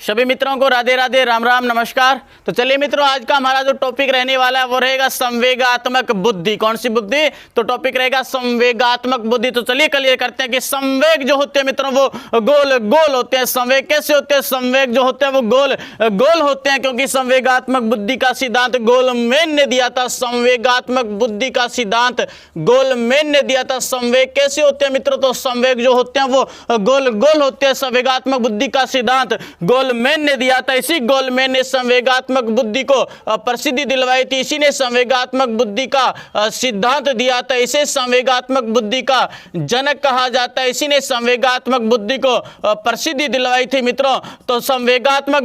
सभी मित्रों को राधे राधे, राम राम, नमस्कार। तो चलिए मित्रों, आज का हमारा जो टॉपिक रहने वाला है वो रहेगा संवेगात्मक बुद्धि। कौन सी बुद्धि? तो टॉपिक रहेगा संवेगात्मक बुद्धि। तो चलिए क्लियर करते हैं कि संवेग जो होते हैं मित्रों वो गोल गोल होते हैं। संवेग कैसे होते हैं? संवेग जो होते हैं वो गोल गोल होते हैं, क्योंकि संवेगात्मक बुद्धि का सिद्धांत गोलमैन ने दिया था। संवेगात्मक बुद्धि का सिद्धांत गोलमैन ने दिया था। संवेग कैसे होते हैं मित्रों? तो संवेग जो होते हैं वो गोल गोल होते हैं। संवेगात्मक बुद्धि का सिद्धांत गोलमैन ने दिया था। इसी गोलमैन ने संवेगात्मक बुद्धि को प्रसिद्धि दिलवाई थी। इसी ने संवेगात्मक बुद्धि का सिद्धांत दिया था। इसे संवेगात्मक बुद्धि का जनक कहा जाता है। इसी ने संवेगात्मक बुद्धि को प्रसिद्धि दिलवाई थी मित्रों। तो संवेगात्मक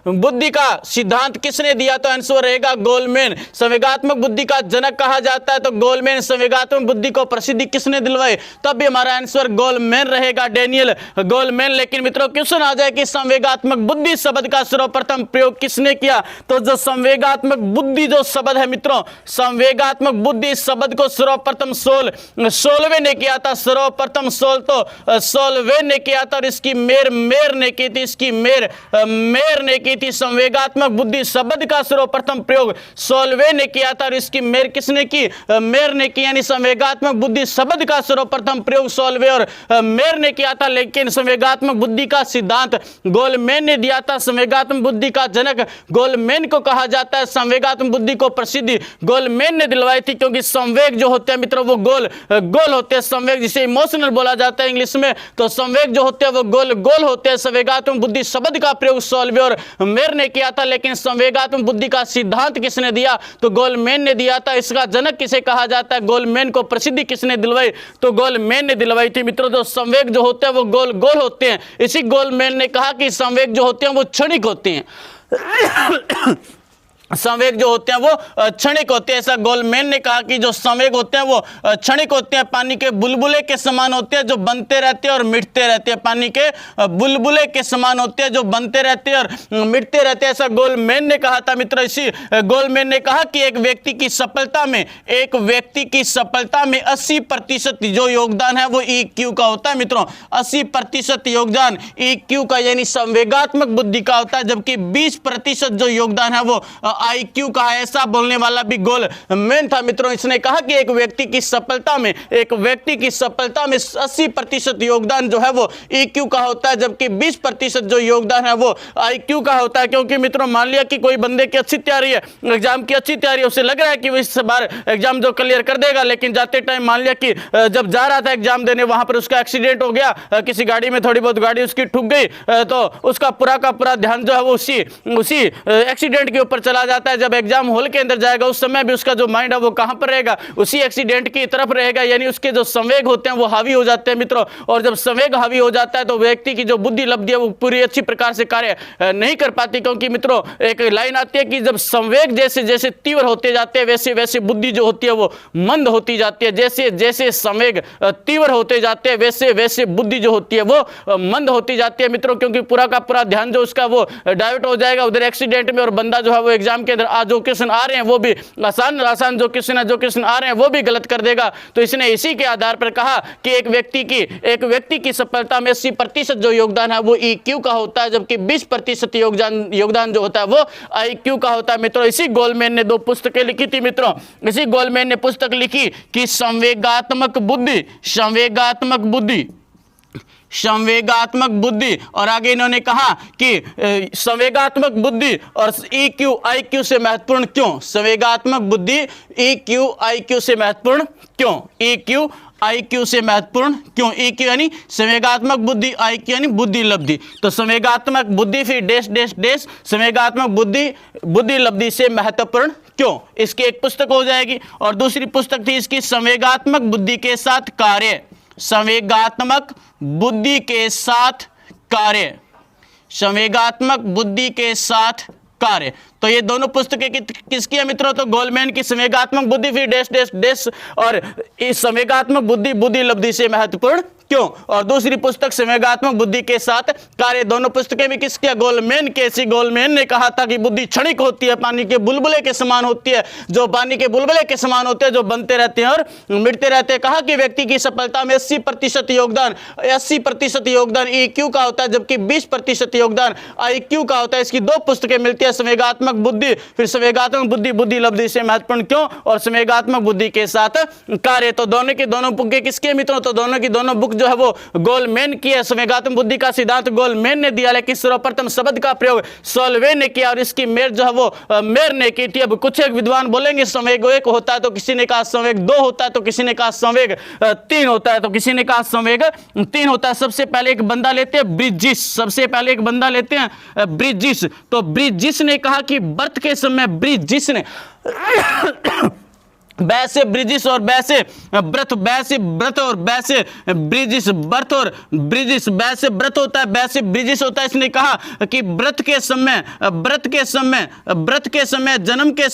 बुद्धि का सिद्धांत किसने दिया? तो आंसर रहेगा गोलमैन। संवेगात्मक बुद्धि का जनक कहा जाता है तो गोलमैन। संवेगात्मक बुद्धि को प्रसिद्धि किसने दिलवाई? तब भी हमारा आंसर गोलमैन रहेगा, डेनियल गोलमैन। लेकिन मित्रों क्वेश्चन आ जाए कि संवेगात्मक बुद्धि शब्द का सर्वप्रथम प्रयोग किसने किया? तो जो संवेगात्मक बुद्धि जो शब्द है मित्रों, संवेगात्मक बुद्धि शब्द को सर्वप्रथम सोलवे ने किया था। सर्वप्रथम सोलवे ने किया था और इसकी मेर ने की थी। इसकी मेर ने की थी। संवेगात्मक बुद्धि शब्द का सर्वप्रथम प्रयोग सोलवे ने किया था और इसकी मेर किसने की? मेर ने की। यानी संवेगात्मक बुद्धि शब्द का सर्वप्रथम प्रयोग सोलवे और मेर ने किया था। लेकिन संवेगात्मक बुद्धि का सिद्धांत गोलमैन ने दिया था। संवेगात्मक बुद्धि का जनक गोलमैन को कहा जाता है। संवेगात्मक बुद्धि को प्रसिद्धि गोलमैन ने दिलवाई थी, क्योंकि संवेग जो होते हैं मित्रों वो गोल गोल होते हैं। संवेग जिसे इमोशनल बोला जाता है इंग्लिश में, तो संवेग जो होते हैं वो गोल गोल होते हैं। संवेगात्मक बुद्धि शब्द का प्रयोग सोलवे और मेर ने किया था। लेकिन संवेगात्मक बुद्धि का सिद्धांत किसने दिया? तो गोलमैन ने दिया था। इसका जनक किसे कहा जाता है? गोलमैन को प्रसिद्धि किसने दिलवाई? तो गोलमैन ने दिलवाई थी मित्रों। तो संवेग जो होते हैं वो गोल गोल होते हैं। इसी गोलमैन ने कहा कि संवेग जो होते हैं वो क्षणिक होते हैं। संवेग जो होते हैं वो क्षणिक होते हैं। ऐसा गोलमैन ने कहा कि जो संवेग होते हैं वो क्षणिक होते हैं। पानी के बुलबुले के समान होते हैं जो बनते रहते हैं और मिटते रहते हैं। पानी के बुलबुले के समान होते हैं जो बनते रहते हैं और मिटते रहते हैं। ऐसा गोलमैन ने कहा था मित्र। इसी गोलमैन ने कहा कि एक व्यक्ति की सफलता में 80% जो योगदान है वो EQ का होता है मित्रों। 80% योगदान EQ का यानी संवेगात्मक बुद्धि का होता है, जबकि 20% जो योगदान है वो IQ का है। ऐसा बोलने वाला भी गोलमैन था मित्रों। इसने कहा कि एक व्यक्ति की सफलता में 80% योगदान जो है वो EQ का होता है, जबकि 20% जो योगदान है वो IQ का होता है। क्योंकि मित्रों मान लिया कि कोई बंदे की अच्छी तैयारी है, एग्जाम की अच्छी तैयारी है, उसे लग रहा है कि वो इस बार एग्जाम जो क्लियर कर देगा, लेकिन जाते टाइम मान लिया कि जब जा रहा था एग्जाम देने वहां पर उसका एक्सीडेंट हो गया, किसी गाड़ी में थोड़ी बहुत गाड़ी उसकी ठुक गई, तो उसका पूरा का पूरा ध्यान जो है वो उसी एक्सीडेंट के ऊपर चला जाता है। जब एग्जाम हॉल के अंदर जाएगा उस समय भी उसका जो माइंड है वो कहां पर रहेगा? उसी एक्सीडेंट की तरफ रहेगा। यानी उसके जो संवेग होते हैं वो हावी हो जाते हैं मित्रों। और जब संवेग हावी हो जाता है तो व्यक्ति की जो बुद्धि लब्धि है वो पूरी अच्छी प्रकार से कार्य नहीं कर पाती। क्योंकि मित्रों एक लाइन आती है कि जब संवेग जैसे जैसे तीव्र होते जाते हैं वैसे वैसे बुद्धि जो होती है वो मंद होती जाती है। जैसे जैसे संवेग तीव्र होते जाते हैं वैसे वैसे बुद्धि जो होती है वो मंद होती जाती है मित्रों। क्योंकि पूरा का पूरा ध्यान जो उसका वो डाइवर्ट हो जाएगा उधर एक्सीडेंट में, और बंदा जो है वो एग्जाम के अंदर आज जो क्वेश्चन आ रहे हैं वो भी आसान जो क्वेश्चन आ रहे हैं वो भी गलत कर देगा। तो इसने इसी के आधार पर कहा कि एक व्यक्ति की सफलता में 80% जो योगदान है वो EQ का होता है, जबकि 20% योगदान जो होता है वो IQ का होता है मित्रों। इसी गोलमैन ने 2 पुस्तकें लिखी थी मित्रों। इसी गोलमैन ने पुस्तक लिखी कि संवेगात्मक बुद्धि, और आगे इन्होंने कहा कि संवेगात्मक बुद्धि और EQ IQ से महत्वपूर्ण क्यों? संवेगात्मक बुद्धि EQ IQ से महत्वपूर्ण क्यों? EQ IQ से महत्वपूर्ण क्यों? EQ यानी संवेगात्मक बुद्धि, IQ यानी बुद्धि लब्धि। तो संवेगात्मक बुद्धि फिर डैश डैश डैश संवेगात्मक बुद्धि लब्धि से महत्वपूर्ण क्यों? इसकी एक पुस्तक हो जाएगी। और दूसरी पुस्तक थी इसकी संवेगात्मक बुद्धि के साथ कार्य। संवेगात्मक बुद्धि के साथ कार्य। संवेगात्मक बुद्धि के साथ कार्य। तो ये दोनों पुस्तकें किसकी है मित्रों? तो गोलमैन की संवेगात्मक बुद्धि फिर डैश डैश डैश, और इस संवेगात्मक बुद्धि लब्धि से महत्वपूर्ण क्यों? और दूसरी पुस्तक संवेगात्मक बुद्धि के साथ कार्य, दोनों पुस्तकें भी किसके? गोलमैन के। इसी गोलमैन ने कहा था कि बुद्धि क्षणिक होती है, पानी के बुलबुले के समान होती है, जो पानी के बुलबुले के समान होते हैं, जो बनते रहते हैं और मिटते रहते हैं। कहा कि व्यक्ति की सफलता में 80% योगदान EQ का होता है, जबकि 20% योगदान IQ का होता है। इसकी दो पुस्तकें मिलती है, संवेगात्मक बुद्धि, फिर संवेगात्मक बुद्धि, बुद्धि लब्धि से महत्वपूर्ण क्यों, और संवेगात्मक बुद्धि के साथ कार्य। तो दोनों की दोनों बुक किसके मित्रों? तो दोनों की दोनों बुक जो है वो गोलमैन की है। संवेगात्मक बुद्धि का सिद्धांत गोलमैन ने दिया, लेकिन सर्वप्रथम शब्द का प्रयोग सोल्वे ने किया और इसकी मेर जो है वो मेर ने की थी। अब कुछ एक विद्वान बोलेंगे संवेग 1 होता है, तो किसी ने कहा संवेग 2 होता है, तो किसी ने कहा संवेग 3 होता है, तो किसी ने कहा संवेग 3 होता है। सबसे पहले एक बंदा लेते हैं ब्रिजिस, सबसे पहले एक बंदा लेते हैं ब्रिजिस। तो ब्रिजिस ने कहा कि बर्थ के समय ब्रिजिस ने बैसे ब्रिजिस और बैसे ब्रथ, बैसे ब्रथ और बैसे ब्रिजिस, बर्थ और ब्रिजिस, बैसे ब्रथ होता है, बैसे ब्रिजिस होता है। इसने कहा कि ब्रथ के समय जन्म के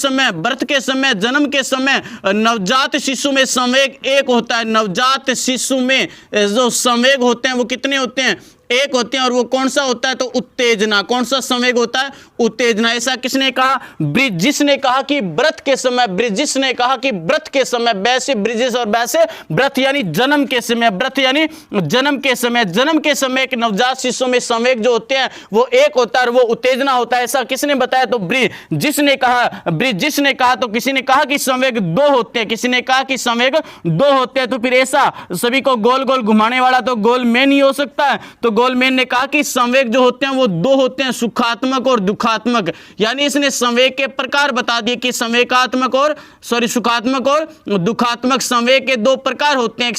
समय नवजात शिशु में संवेग 1 होता है। नवजात शिशु में जो संवेग होते हैं वो कितने होते हैं? 1 होते हैं। और वो कौन सा होता है? तो उत्तेजना। कौन सा संवेग होता है? उत्तेजना। ऐसा किसने कहा? ब्रिजिस ने कहा कि ब्रथ के समय, ब्रिजिस ने कहा कि ब्रथ के समय, बैसे ब्रिजिस और बैसे ब्रथ यानी जन्म के समय, ब्रथ यानी जन्म के समय एक नवजात शिशु में संवेग जो होते हैं वो 1 होता है और वो उत्तेजना होता है। ऐसा किसने बताया? तो ब्रिजिस ने कहा। तो किसी ने कहा कि संवेग 2 होते हैं, किसी ने कहा कि संवेग 2 होते हैं। तो फिर ऐसा सभी को गोल गोल घुमाने वाला तो गोलमैन ही हो सकता है। तो गोलमैन ने कहा कि संवेग जो होते हैं वो 2 होते हैं, सुखात्मक और दुखात्मक। यानी इसने संवेग के प्रकार बता दिए कि सुखात्मक और दुखात्मक संवेग के 2 प्रकार होते हैं। एक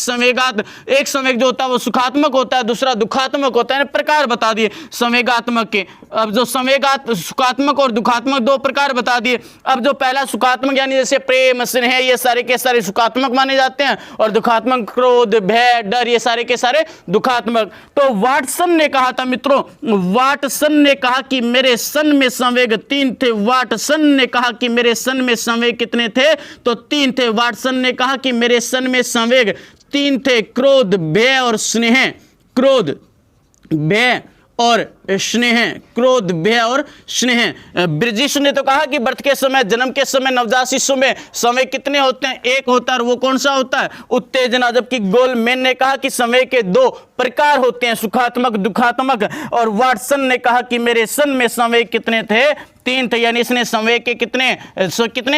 संवेग जो होता है वो सुखात्मक होता है, दूसरा दुखात्मक होता है। प्रकार बता दिए संवेगात्मक के। अब जो सुखात्मक और दुखात्मक 2 प्रकार बता दिए। अब जो पहला सुखात्मक यानी जैसे प्रेम, स्नेह, ये सारे के सारे सुखात्मक माने जाते हैं, और दुखात्मक क्रोध, भय, डर, ये सारे के सारे दुखात्मक। तो वाटसन ने कहा था मित्रों, वाटसन ने कहा कि मेरे सन में संवेग 3 थे। वाटसन ने कहा कि मेरे सन में संवेग कितने थे? तो 3 थे। वाटसन ने कहा कि मेरे सन में संवेग 3 थे, क्रोध, भय और स्नेह। क्रोध, भय और स्नेह, क्रोध, भय और स्नेह। ब्रिजिस ने तो कहा कि बर्थ के समय, जन्म के समय नवजात शिशु में समय कितने होते हैं? 1 होता है, और वो कौन सा होता है? उत्तेजना। जबकि गोलमैन ने कहा कि समय के 2 प्रकार होते हैं, सुखात्मक, दुखात्मक। और वाटसन ने कहा कि मेरे सन में संवेग कितने थे? 3 थे। यानी इसने संवेग के कितने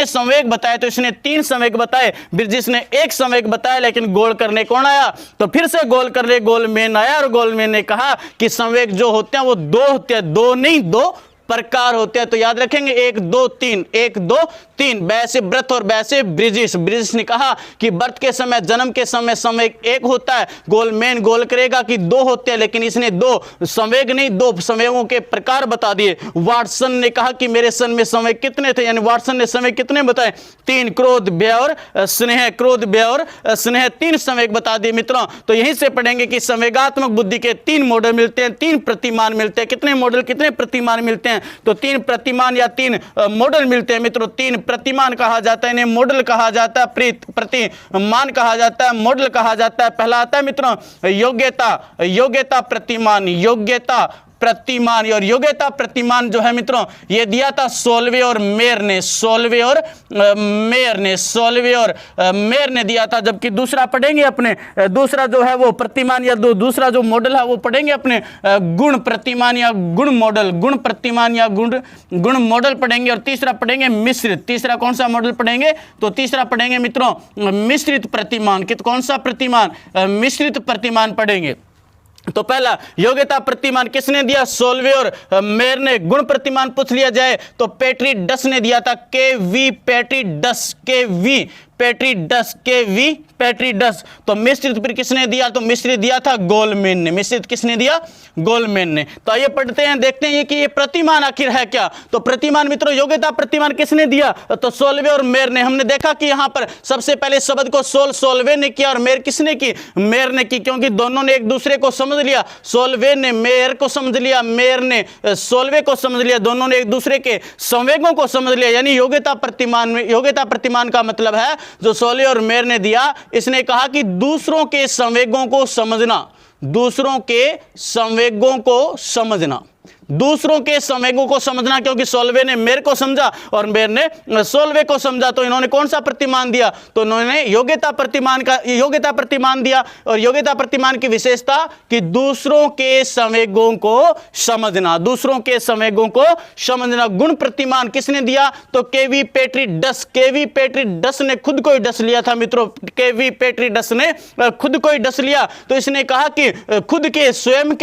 संवेग बताए? तो इसने 3 संवेग बताए, ब्रिजिस ने 1 संवेग बताया। लेकिन गोल करने कौन आया? तो फिर से गोल करने गोलमैन आया, और गोलमैन ने कहा कि संवेग जो होते हैं वो 2 होते हैं, 2 नहीं 2 प्रकार होते हैं। तो याद रखेंगे 1 2 3, 1 2 3, बैसे ब्रथ और बैसे ब्रिजिस। ब्रिजिस ने कहा कि बर्थ के समय, जन्म के समय संवेग 1 होता है। गोलमैन गोल करेगा कि 2 होते हैं, लेकिन इसने 2 संवेग नहीं 2 संवेगों के प्रकार बता दिए। वाटसन ने कहा कि मेरे सन में संवेग कितने थे? यानी वाटसन ने संवेग कितने बताए? 3, क्रोध, भय और स्नेह। क्रोध, भय और स्नेह 3 संवेग बता दिए मित्रों। तो यहीं से पढ़ेंगे कि संवेगात्मक बुद्धि के 3 मॉडल मिलते हैं, 3 प्रतिमान मिलते हैं। कितने मॉडल, कितने प्रतिमान मिलते हैं? तो 3 प्रतिमान या 3 मॉडल मिलते हैं मित्रों। 3 प्रतिमान कहा जाता है, इन्हें मॉडल कहा जाता है, प्रतिमान कहा जाता है, मॉडल कहा जाता है। पहला आता है मित्रों योग्यता प्रतिमान, योग्यता प्रतिमान। और योग्यता प्रतिमान जो है मित्रों ये दिया था सोल्वे और मेयर ने, सोल्वे और मेयर ने दिया था। जबकि दूसरा पढ़ेंगे अपने, दूसरा जो है वो प्रतिमान या दूसरा जो मॉडल है वो पढ़ेंगे अपने गुण प्रतिमान या गुण मॉडल, गुण प्रतिमान या गुण मॉडल पढ़ेंगे। और तीसरा पढ़ेंगे मिश्रित। तीसरा कौन सा मॉडल पढ़ेंगे? तो तीसरा पढ़ेंगे मित्रों मिश्रित प्रतिमान। कौन सा प्रतिमान? मिश्रित प्रतिमान पढ़ेंगे। तो पहला योग्यता प्रतिमान किसने दिया? सोल्वे और मेयर ने। गुण प्रतिमान पूछ लिया जाए तो पेट्रीडस ने दिया था, KV पेट्रीडस, KV पेट्रीडस, KV पेट्रीडस। तो मिश्रित फिर किसने दिया? तो मिश्रित दिया था गोलमैन ने। मिश्रित किसने दिया? गोलमैन ने। तो आइए पढ़ते हैं, देखते हैं कि ये प्रतिमान आखिर है क्या। तो प्रतिमान मित्रों योग्यता प्रतिमान किसने दिया? तो सोल्वे और मेयर ने। हमने देखा कि यहाँ पर सबसे पहले शब्द को सोल्वे ने किया और मेयर किसने की? मेयर ने की, क्योंकि दोनों ने एक दूसरे को समझ लिया। सोल्वे ने मेयर को समझ लिया, मेयर ने सोल्वे को समझ लिया, दोनों ने एक दूसरे के संवेगों को समझ लिया। यानी योग्यता प्रतिमान में, योग्यता प्रतिमान का मतलब है जो सोले और मेयर ने दिया, इसने कहा कि दूसरों के संवेगों को समझना, दूसरों के संवेगों को समझना, दूसरों के संवेगों को समझना, क्योंकि सोल्वे ने मेयर को समझा और मेयर ने सोल्वे को समझा, तो इन्होंने कौन सा प्रतिमान दिया, तो इन्होंने योग्यता प्रतिमान दिया। और योग्यता प्रतिमान की विशेषता कि दूसरों के संवेगों को समझना, दूसरों के संवेगों को समझना। गुण प्रतिमान किसने दिया, तो केवी पेट्री डस ने खुद को ही डस लिया था मित्रों, केवी पेट्री डस ने खुद को ही डस लिया। तो इसने कहा कि खुद के स्वयं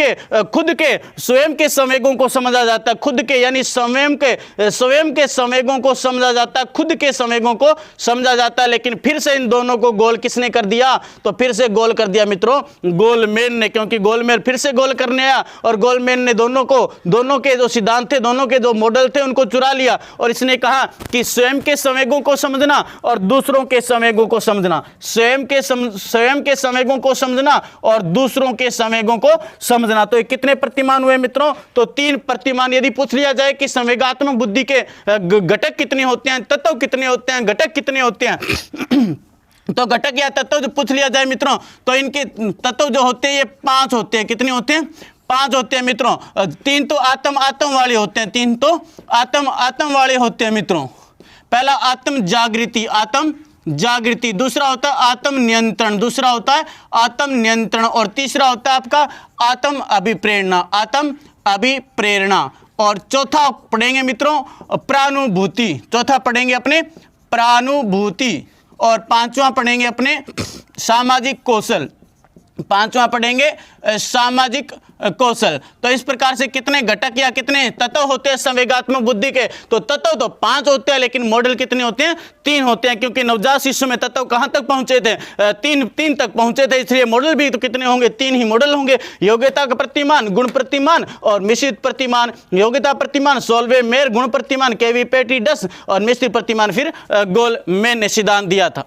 के संवेगों को समझा जाता है, खुद के यानी स्वयं के संवेगों को समझा जाता है, खुद के संवेगों को समझा जाता है। लेकिन फिर से इन दोनों को गोल किसने कर दिया, तो फिर से गोल कर दिया मित्रों गोलमैन ने, क्योंकि गोलमैन फिर से गोल करने आया और गोलमैन ने दोनों के जो सिद्धांत थे, दोनों के जो मॉडल थे, उनको चुरा लिया और इसने कहा कि स्वयं के संवेगों को समझना और दूसरों के संवेगों को समझना, स्वयं के संवेगों को समझना और दूसरों के संवेगों को समझना। तो ये कितने प्रतिमान हुए मित्रों, तो 3 प्रतिमान। यदि पूछ लिया जाए कि संवेगात्मक बुद्धि के घटक कितने होते हैं, तत्व कितने होते हैं, घटक कितने होते हैं तो घटक या तत्व जो पूछ लिया जाए मित्रों, तो इनके तत्व जो होते हैं ये 5 होते हैं। कितने होते हैं, 5 होते हैं मित्रों। 3 तो आत्म वाले होते हैं, 3 तो आत्म वाले होते हैं मित्रों। पहला आत्म जागृति, दूसरा होता है आत्म नियंत्रण, और तीसरा होता है आपका आत्म अभिप्रेरणा, और चौथा पढ़ेंगे मित्रों प्रानुभूति, चौथा पढ़ेंगे अपने प्रानुभूति, और पांचवा पढ़ेंगे अपने सामाजिक कौशल, पांचवा पढ़ेंगे सामाजिक कौशल। तो इस प्रकार से कितने घटक या कितने तत्व होते हैं संवेगात्मक बुद्धि के, तो तत्व तो 5 होते हैं, लेकिन मॉडल कितने होते हैं, 3 होते हैं, क्योंकि नवजात शिशु में तत्व कहां तक पहुंचे थे, 3 तक पहुंचे थे, इसलिए मॉडल भी तो कितने होंगे, 3 ही मॉडल होंगे। योग्यता का प्रतिमान, गुण प्रतिमान और मिश्रित प्रतिमान। योग्यता प्रतिमान सोल्वे मेयर, गुण प्रतिमान केवी पेट्री डस और मिश्रित प्रतिमान फिर गोलमैन ने सिद्धांत दिया था।